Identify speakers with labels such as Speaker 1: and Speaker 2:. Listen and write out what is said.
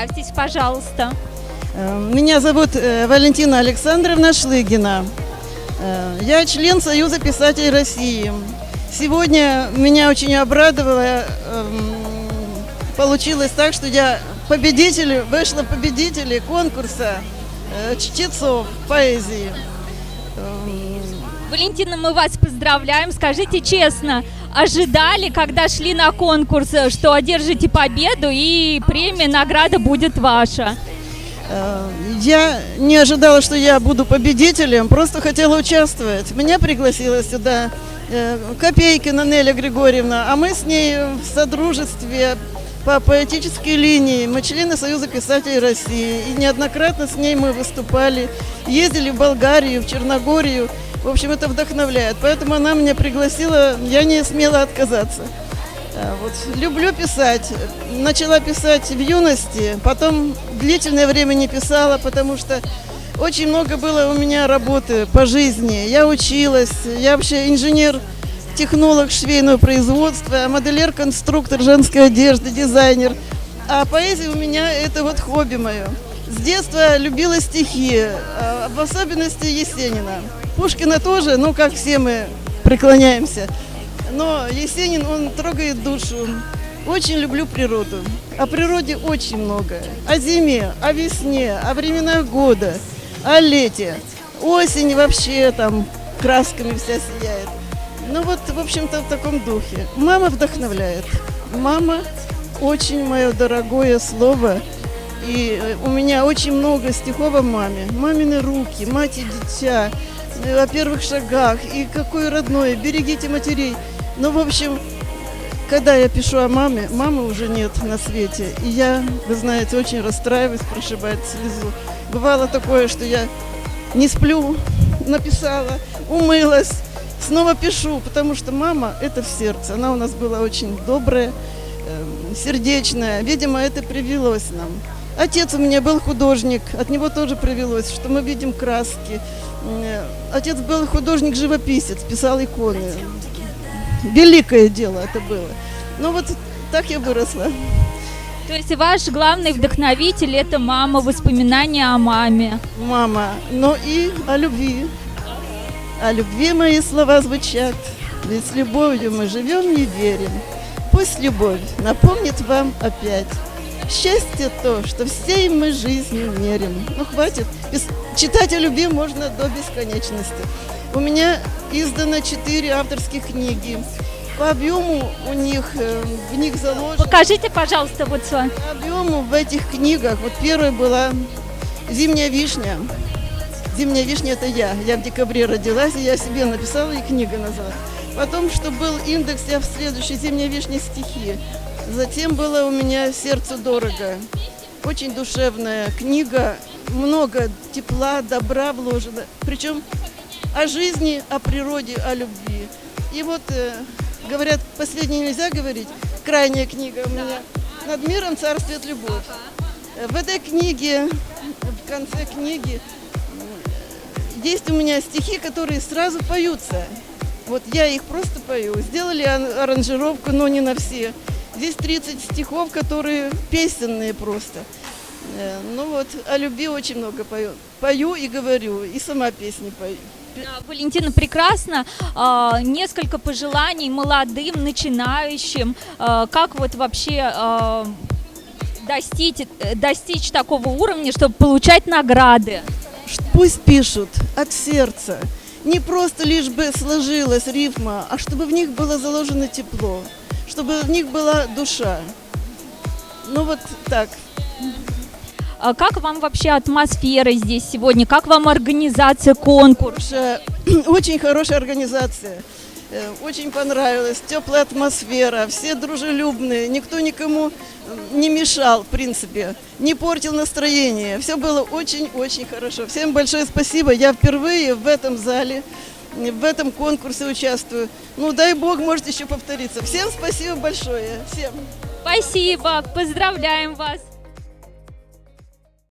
Speaker 1: Представьтесь, пожалуйста.
Speaker 2: Меня зовут Валентина Александровна Шлыгина. Я член Союза писателей России. Сегодня меня очень обрадовало. Получилось так, что я вышла победителем конкурса чтецов поэзии.
Speaker 1: Валентина, мы вас поздравляем. Скажите честно, ожидали, когда шли на конкурс, что одержите победу и премия, награда будет ваша?
Speaker 2: Я не ожидала, что я буду победителем, просто хотела участвовать. Меня пригласила сюда Копейкина Неля Григорьевна, а мы с ней в содружестве по поэтической линии. Мы члены Союза писателей России, и неоднократно с ней мы выступали, ездили в Болгарию, в Черногорию. В общем, это вдохновляет. Поэтому она меня пригласила, я не смела отказаться. Вот. Люблю писать. Начала писать в юности, потом длительное время не писала, потому что очень много было у меня работы по жизни. Я училась, я вообще инженер-технолог швейного производства, модельер-конструктор женской одежды, дизайнер. А поэзия у меня это вот хобби мое. С детства любила стихи, в особенности Есенина. Пушкина тоже, ну как все мы преклоняемся. Но Есенин, он трогает душу. Очень люблю природу. О природе очень много. О зиме, о весне, о временах года, о лете. Осень вообще там красками вся сияет. Ну вот, в общем-то, в таком духе. Мама вдохновляет. Мама очень мое дорогое слово. И у меня очень много стихов о маме. Мамины руки, мать и дитя, о первых шагах. И какое родное, берегите матерей. Ну, в общем, когда я пишу о маме, мамы уже нет на свете. И я, вы знаете, очень расстраиваюсь, прошибает слезу. Бывало такое, что я не сплю, написала, умылась, снова пишу, потому что мама – это в сердце. Она у нас была очень добрая, сердечная. Видимо, это привилось нам. Отец у меня был художник, от него тоже привелось, что мы видим краски. Отец был художник-живописец, писал иконы. Великое дело это было. Ну вот так я выросла.
Speaker 1: То есть ваш главный вдохновитель – это мама, воспоминания о маме.
Speaker 2: Мама, но и о любви. О любви мои слова звучат, ведь с любовью мы живем и верим. Пусть любовь напомнит вам опять. Счастье то, что всей мы жизнью мерим. Ну хватит, читать о любви можно до бесконечности. У меня издано 4 авторских книги. По объему в них заложено...
Speaker 1: Покажите, пожалуйста, вот свой.
Speaker 2: По объему в этих книгах, вот первая была «Зимняя вишня». «Зимняя вишня» – это я. Я в декабре родилась, и я себе написала, и книга назвала. Потом, что был индекс, я в следующей «Зимняя вишня» стихи. Затем было у меня «Сердцу дорого». Очень душевная книга, много тепла, добра вложено. Причем о жизни, о природе, о любви. И вот, говорят, последнее нельзя говорить, крайняя книга у меня. «Над миром царствует любовь». В этой книге, в конце книги, есть у меня стихи, которые сразу поются. Вот я их просто пою. Сделали аранжировку, но не на все. Здесь 30 стихов, которые песенные просто. Ну вот, о любви очень много пою. Пою и говорю, и сама песни пою.
Speaker 1: Валентина, прекрасно. Несколько пожеланий молодым, начинающим. Как вот вообще достичь такого уровня, чтобы получать награды?
Speaker 2: Пусть пишут от сердца. Не просто лишь бы сложилась рифма, а чтобы в них было заложено тепло, чтобы в них была душа. Ну вот так.
Speaker 1: Как вам вообще атмосфера здесь сегодня? Как вам организация конкурса?
Speaker 2: Очень хорошая организация. Очень понравилась. Теплая атмосфера. Все дружелюбные. Никто никому не мешал, в принципе. Не портил настроение. Все было очень-очень хорошо. Всем большое спасибо. Я впервые в этом зале, в этом конкурсе участвую. Ну, дай бог, может еще повториться. Всем спасибо большое. Всем.
Speaker 1: Спасибо. Поздравляем вас.